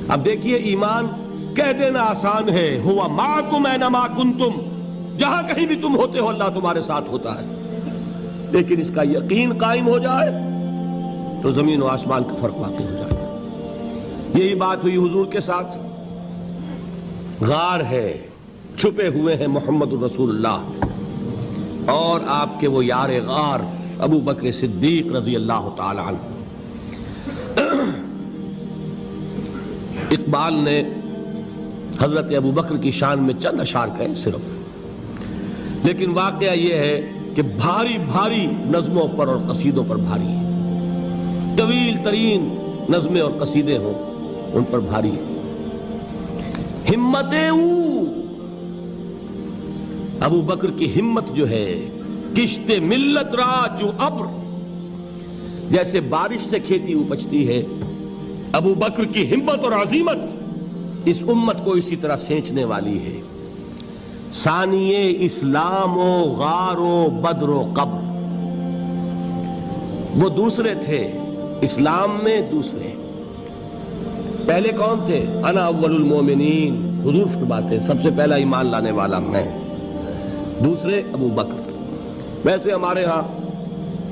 اب دیکھیے ایمان کہہ دینا آسان ہے، ہوا معکم اینما کنتم، جہاں کہیں بھی تم ہوتے ہو اللہ تمہارے ساتھ ہوتا ہے، لیکن اس کا یقین قائم ہو جائے تو زمین و آسمان کا فرق واقع ہو جائے۔ یہی بات ہوئی حضور کے ساتھ۔ غار ہے، چھپے ہوئے ہیں محمد الرسول اللہ اور آپ کے وہ یار غار ابو بکر صدیق رضی اللہ تعالی عنہ۔ اقبال نے حضرت ابو بکر کی شان میں چند اشعار کہے صرف، لیکن واقعہ یہ ہے کہ بھاری بھاری نظموں پر اور قصیدوں پر بھاری ہے، طویل ترین نظمیں اور قصیدے ہوں ان پر بھاری ہے۔ ہمت ابو بکر کی ہمت جو ہے، کشت ملت را جو ابر، جیسے بارش سے کھیتی اپجتی ہے، ابو بکر کی ہمت اور عزیمت اس امت کو اسی طرح سینچنے والی ہے۔ ثانیے اسلام و غار و بدر و قبر، وہ دوسرے تھے اسلام میں، دوسرے پہلے کون تھے؟ انا اول المومنین، حضور فرماتے ہیں سب سے پہلا ایمان لانے والا میں، دوسرے ابو بکر۔ ویسے ہمارے ہاں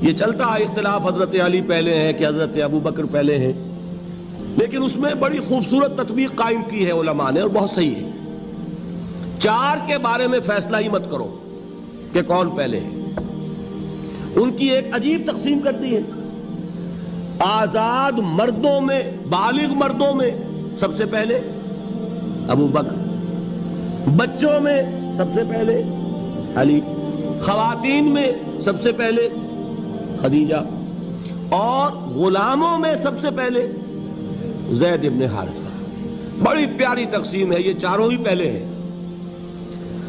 یہ چلتا ہے اختلاف، حضرت علی پہلے ہیں کہ حضرت ابو بکر پہلے ہیں، لیکن اس میں بڑی خوبصورت تطبیق قائم کی ہے علماء نے اور بہت صحیح ہے۔ چار کے بارے میں فیصلہ ہی مت کرو کہ کون پہلے ہے، ان کی ایک عجیب تقسیم کر دی ہے۔ آزاد مردوں میں، بالغ مردوں میں سب سے پہلے ابو بکر، بچوں میں سب سے پہلے علی، خواتین میں سب سے پہلے خدیجہ، اور غلاموں میں سب سے پہلے زید ابن حارثہ۔ بڑی پیاری تقسیم ہے، یہ چاروں ہی پہلے ہیں،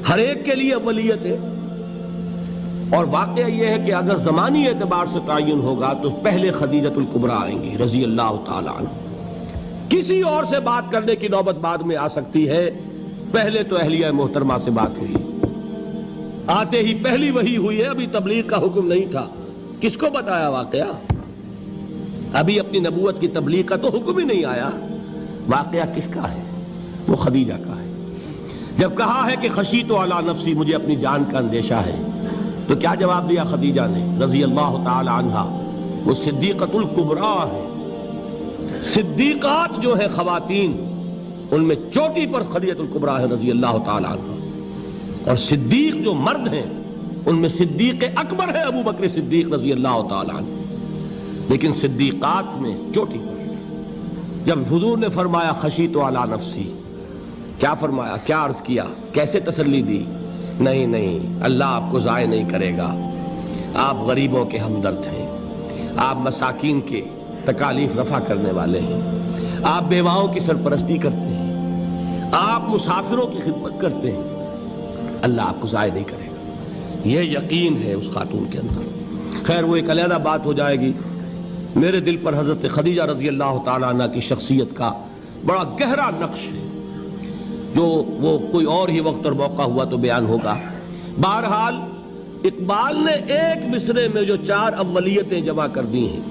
ہر ایک کے لیے اولیت ہے۔ اور واقعہ یہ ہے کہ اگر زمانی اعتبار سے تعین ہوگا تو پہلے خدیجۃ الکبریٰ آئیں گی رضی اللہ تعالی عنہ، کسی اور سے بات کرنے کی نوبت بعد میں آ سکتی ہے، پہلے تو اہلیہ محترمہ سے بات ہوئی، آتے ہی پہلی وحی ہوئی ہے، ابھی تبلیغ کا حکم نہیں تھا، کس کو بتایا واقعہ؟ ابھی اپنی نبوت کی تبلیغ کا تو حکم ہی نہیں آیا، واقعہ کس کا ہے؟ وہ خدیجہ کا ہے۔ جب کہا ہے کہ خشیت علی نفسی، مجھے اپنی جان کا اندیشہ ہے، تو کیا جواب دیا خدیجہ نے رضی اللہ تعالی عنہا؟ وہ صدیقۃ الکبریٰ ہے، صدیقات جو ہے خواتین ان میں چوٹی پر خدیجۃ الکبریٰ ہے رضی اللہ تعالی عنہا، اور صدیق جو مرد ہیں ان میں صدیق اکبر ہے ابو بکر صدیق رضی اللہ تعالی عنہ، لیکن صدیقات میں چوٹی پر۔ جب حضور نے فرمایا خشیت علی نفسی، کیا فرمایا، کیا عرض کیا، کیسے تسلی دی؟ نہیں نہیں، اللہ آپ کو ضائع نہیں کرے گا، آپ غریبوں کے ہمدرد ہیں، آپ مساکین کے تکالیف رفع کرنے والے ہیں، آپ بیواؤں کی سرپرستی کرتے ہیں، آپ مسافروں کی خدمت کرتے ہیں، اللہ آپ کو ضائع نہیں کرے گا۔ یہ یقین ہے اس خاتون کے اندر۔ خیر وہ ایک علیحدہ بات ہو جائے گی۔ میرے دل پر حضرت خدیجہ رضی اللہ تعالیٰ عنہ کی شخصیت کا بڑا گہرا نقش ہے، جو وہ کوئی اور ہی وقت اور موقع ہوا تو بیان ہوگا۔ بہرحال اقبال نے ایک مصرے میں جو چار اولیتیں جمع کر دی ہیں،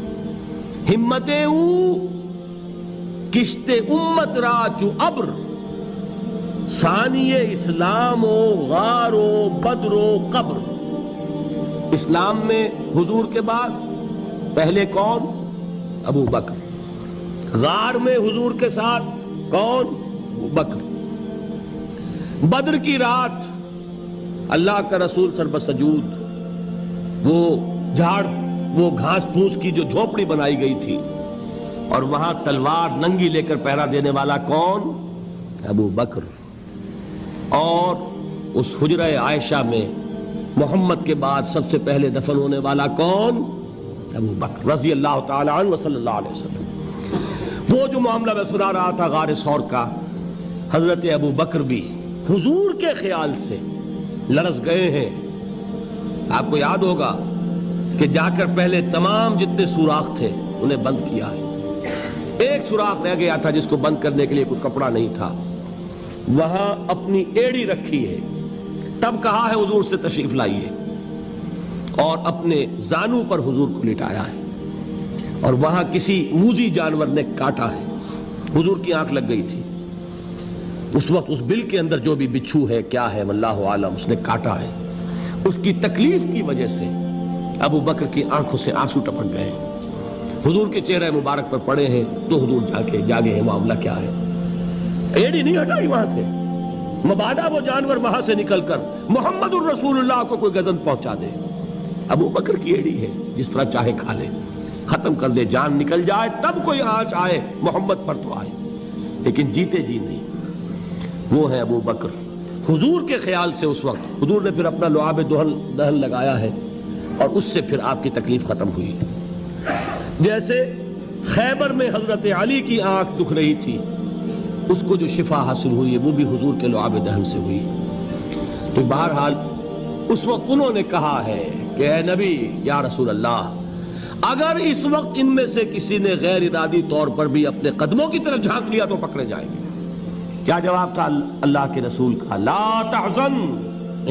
ہمت او کشت امت را چو ابر، ثانی اسلام و غار و بدر و قبر۔ اسلام میں حضور کے بعد پہلے کون؟ ابو بکر۔ غار میں حضور کے ساتھ کون؟ ابو بکر۔ بدر کی رات اللہ کا رسول سر بسجود، وہ جھاڑ، وہ گھاس پھوس کی جو جھوپڑی بنائی گئی تھی، اور وہاں تلوار ننگی لے کر پہرا دینے والا کون؟ ابو بکر۔ اور اس حجرہ عائشہ میں محمد کے بعد سب سے پہلے دفن ہونے والا کون؟ ابو بکر رضی اللہ تعالی عنہ وصلی اللہ علیہ وسلم۔ وہ جو معاملہ میں سنا رہا تھا غار ثور کا، حضرت ابو بکر بھی حضور کے خیال سے لرز گئے ہیں۔ آپ کو یاد ہوگا کہ جا کر پہلے تمام جتنے سوراخ تھے انہیں بند کیا ہے، ایک سوراخ رہ گیا تھا جس کو بند کرنے کے لیے کوئی کپڑا نہیں تھا، وہاں اپنی ایڑی رکھی ہے، تب کہا ہے حضور سے تشریف لائیے، اور اپنے زانو پر حضور کو لٹایا ہے، اور وہاں کسی موذی جانور نے کاٹا ہے، حضور کی آنکھ لگ گئی تھی. اس وقت اس بل کے اندر جو بھی بچھو ہے کیا ہے واللہ عالم اس نے کاٹا ہے، اس کی تکلیف کی وجہ سے ابو بکر کی آنکھوں سے آنسو ٹپک گئے. حضور کے چہرے مبارک پر پڑے ہیں تو حضور جاگے ہیں. معاملہ کیا ہے؟ ایڑی نہیں ہٹائی وہاں سے، مبادا وہ جانور وہاں سے نکل کر محمد الرسول اللہ کو کوئی گزن پہنچا دے. ابو بکر کی ایڑی ہے، جس طرح چاہے کھا لے، ختم کر دے، جان نکل جائے تب کوئی آنچ آئے محمد پر تو آئے، لیکن جیتے جی نہیں. وہ ہے ابو بکر. حضور کے خیال سے اس وقت حضور نے پھر اپنا لعاب دہن لگایا ہے اور اس سے پھر آپ کی تکلیف ختم ہوئی. جیسے خیبر میں حضرت علی کی آنکھ دکھ رہی تھی، اس کو جو شفا حاصل ہوئی ہے وہ بھی حضور کے لعاب دہن سے ہوئی. تو بہرحال اس وقت انہوں نے کہا ہے کہ اے نبی یا رسول اللہ، اگر اس وقت ان میں سے کسی نے غیر ارادی طور پر بھی اپنے قدموں کی طرف جھانک لیا تو پکڑے جائیں گے. کیا جواب تھا اللہ کے رسول کا؟ لا تحزن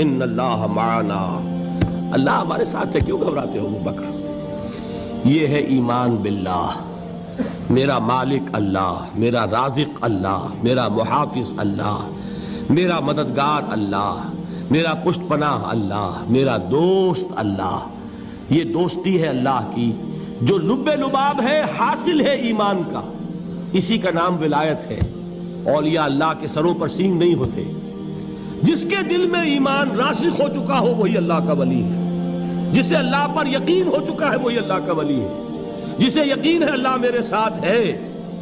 ان اللہ معنا. اللہ ہمارے ساتھ ہے، کیوں گھبراتے ہو ابو بکر؟ یہ ہے ایمان باللہ. میرا مالک اللہ، میرا رازق اللہ، میرا محافظ اللہ، میرا مددگار اللہ، میرا پشت پناہ اللہ، میرا دوست اللہ. یہ دوستی ہے اللہ کی جو لب لباب ہے، حاصل ہے ایمان کا. اسی کا نام ولایت ہے. اولیاء اللہ کے سروں پر سینگ نہیں ہوتے. جس کے دل میں ایمان راسخ ہو چکا ہو وہی اللہ کا ولی ہے. جسے اللہ پر یقین ہو چکا ہے وہی اللہ کا ولی ہے. جسے یقین ہے اللہ میرے ساتھ ہے،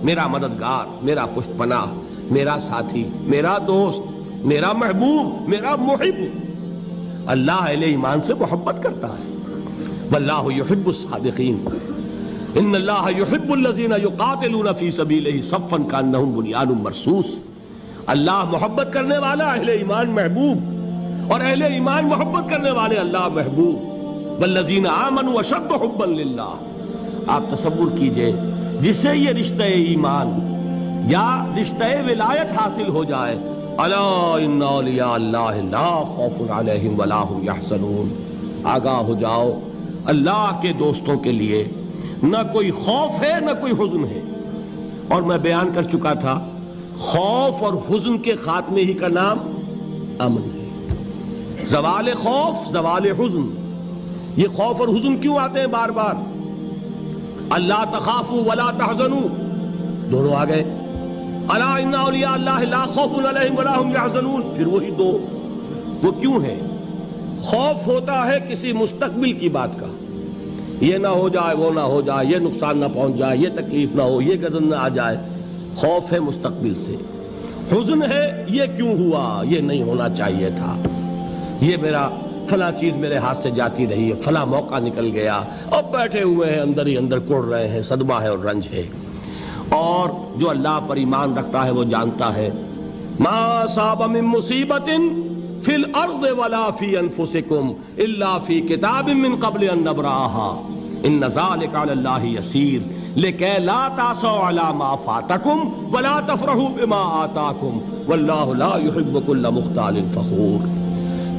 میرا مددگار، میرا پشت پناہ، میرا ساتھی، میرا دوست، میرا محبوب، میرا محب. اللہ اہل ایمان سے محبت کرتا ہے. واللہ یحب الصادقین. ان اللہ یحب الذین یقاتلون فی سبیلہ صفا کانہم بنیان مرصوص. اللہ محبت کرنے والا، اہل ایمان محبوب، اور اہل ایمان محبت کرنے والے اللہ محبوب. والذین آمنوا اشد حبا للہ. آپ تصور کیجئے جسے یہ رشتہ ایمان یا رشتہ ولایت حاصل ہو جائے، الا ان اولیاء اللہ لا خوف علیہم ولا هم یحزنون. آگاہ ہو جاؤ، اللہ کے دوستوں کے لیے نہ کوئی خوف ہے نہ کوئی حزن ہے. اور میں بیان کر چکا تھا، خوف اور حزن کے خاتمے ہی کا نام امن ہے. زوال خوف، زوال حزن. یہ خوف اور حزن کیوں آتے ہیں بار بار؟ اللہ تخافوا ولا تحزنوا، دونوں آ گئے. الا ان اولیاء اللہ لا خوف علیہم ولا هم یحزنون، پھر وہی دو. وہ کیوں ہے؟ خوف ہوتا ہے کسی مستقبل کی بات کا، یہ نہ ہو جائے، وہ نہ ہو جائے، یہ نقصان نہ پہنچ جائے، یہ تکلیف نہ ہو، یہ غضب نہ آ جائے. خوف ہے مستقبل سے. حزن ہے یہ کیوں ہوا، یہ نہیں ہونا چاہیے تھا، یہ میرا فلاں چیز میرے ہاتھ سے جاتی رہی ہے، فلاں موقع نکل گیا، اب بیٹھے ہوئے ہیں اندر ہی اندر کڑ رہے ہیں، صدمہ ہے اور رنج ہے. اور جو اللہ پر ایمان رکھتا ہے وہ جانتا ہے ما اصاب من مصیبت فی الارض ولا فی انفسکم الا فی کتاب من قبل ان نبرأها ان ذلک علی اللہ یسیر لکی لا تعصوا علی ما فاتکم ولا تفرحوا بما آتاکم واللہ لا یحب کل مختال فخور.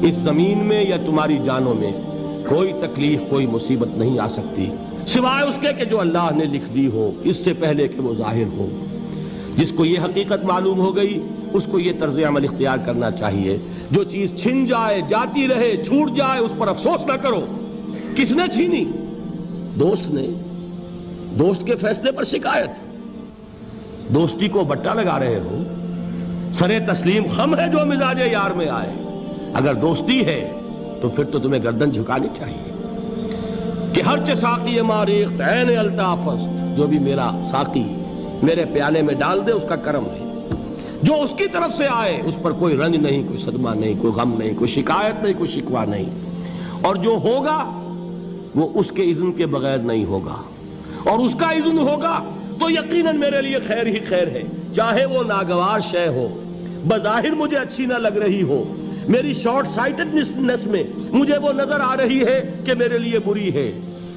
اس زمین میں یا تمہاری جانوں میں کوئی تکلیف، کوئی مصیبت نہیں آ سکتی سوائے اس کے کہ جو اللہ نے لکھ دی ہو، اس سے پہلے کہ وہ ظاہر ہو. جس کو یہ حقیقت معلوم ہو گئی اس کو یہ طرز عمل اختیار کرنا چاہیے. جو چیز چھن جائے، جاتی رہے، چھوٹ جائے، اس پر افسوس نہ کرو. کس نے چھینی؟ دوست نے. دوست کے فیصلے پر شکایت. دوستی کو بٹا لگا رہے ہو. سرے تسلیم خم ہے جو مزاج یار میں آئے. اگر دوستی ہے تو پھر تو تمہیں گردن جھکانی چاہیے کہ ہر چہ ساقی ماریخت عین الطافست، جو بھی میرا ساقی میرے پیالے میں ڈال دے اس کا کرم ہے. جو اس کی طرف سے آئے اس پر کوئی رنج نہیں، کوئی صدمہ نہیں، کوئی غم نہیں، کوئی شکایت نہیں، کوئی شکوہ نہیں. اور جو ہوگا وہ اس کے اذن کے بغیر نہیں ہوگا، اور اس کا اذن ہوگا تو یقیناً میرے لیے خیر ہی خیر ہے. چاہے وہ ناگوار شے ہو، بظاہر مجھے اچھی نہ لگ رہی ہو، میری شارٹ سائٹڈنس میں مجھے وہ نظر آ رہی ہے کہ میرے لیے بری ہے،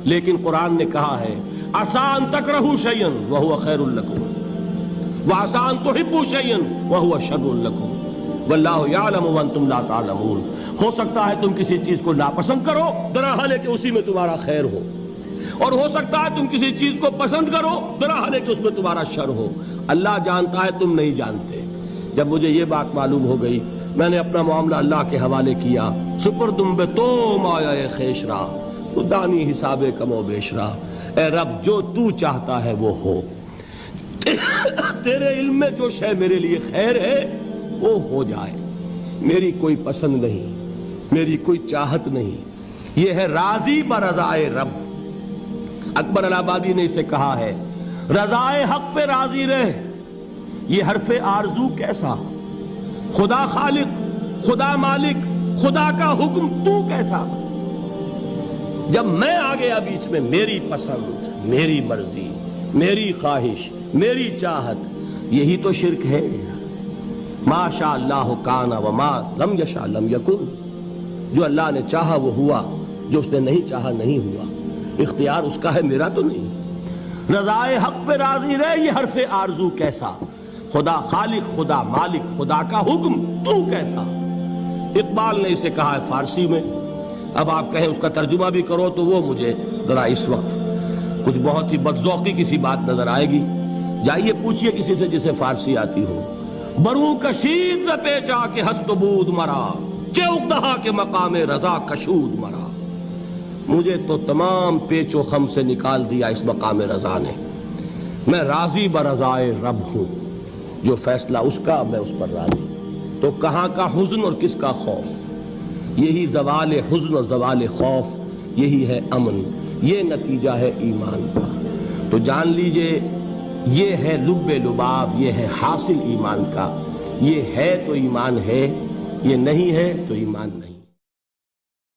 لیکن قرآن نے کہا ہے عسیٰ ان تکرہوا شیئا وہو خیر لکم وعسیٰ ان تحبوا شیئا وہو شر لکم واللہ یعلم وانتم لا تعلمون. ہو سکتا ہے تم کسی چیز کو ناپسند کرو، درحال ہے کہ اسی میں تمہارا خیر ہو. اور ہو سکتا ہے تم کسی چیز کو پسند کرو درحال کہ اس میں تمہارا شر ہو. اللہ جانتا ہے تم نہیں جانتے. جب مجھے یہ بات معلوم ہو گئی میں نے اپنا معاملہ اللہ کے حوالے کیا. سپردم بے تو مایا خیش را تو دانی حساب کم و بیش را. اے رب جو تو چاہتا ہے وہ ہو. تیرے علم میں جو شے میرے لیے خیر ہے وہ ہو جائے. میری کوئی پسند نہیں, میری کوئی چاہت نہیں. یہ ہے راضی برضائے رب. اکبر الہ آبادی نے اسے کہا ہے رضائے حق پہ راضی رہ. یہ حرف آرزو کیسا, خدا خالق, خدا مالک, خدا کا حکم تو کیسا. جب میں آ گیا بیچ میں میری پسند, میری مرضی, میری خواہش, میری چاہت, یہی تو شرک ہے. ما شاء اللہ کان وما لم یشاء لم یکن. جو اللہ نے چاہا وہ ہوا, جو اس نے نہیں چاہا نہیں ہوا. اختیار اس کا ہے, میرا تو نہیں. رضائے حق پہ راضی رہ یہ حرف آرزو کیسا. خدا خالق, خدا مالک, خدا کا حکم تو کیسا. اقبال نے اسے کہا ہے فارسی میں. اب آپ کہیں اس کا ترجمہ بھی کرو تو وہ مجھے ذرا اس وقت کچھ بہت ہی بدذوقی کسی بات نظر آئے گی. جائیے پوچھئے کسی سے جسے فارسی آتی ہو. برو کشید ز پیچا کے ہست و بود مرا چے اقدہا کے مقام رضا کشود مرا. مجھے تو تمام پیچ و خم سے نکال دیا اس مقام رضا نے. میں راضی برضائے رب ہوں. جو فیصلہ اس کا میں اس پر راضی. تو کہاں کا حزن اور کس کا خوف. یہی زوال حزن اور زوال خوف, یہی ہے امن, یہ نتیجہ ہے ایمان کا. تو جان لیجئے یہ ہے لب لباب, یہ ہے حاصل ایمان کا. یہ ہے تو ایمان ہے, یہ نہیں ہے تو ایمان نہیں.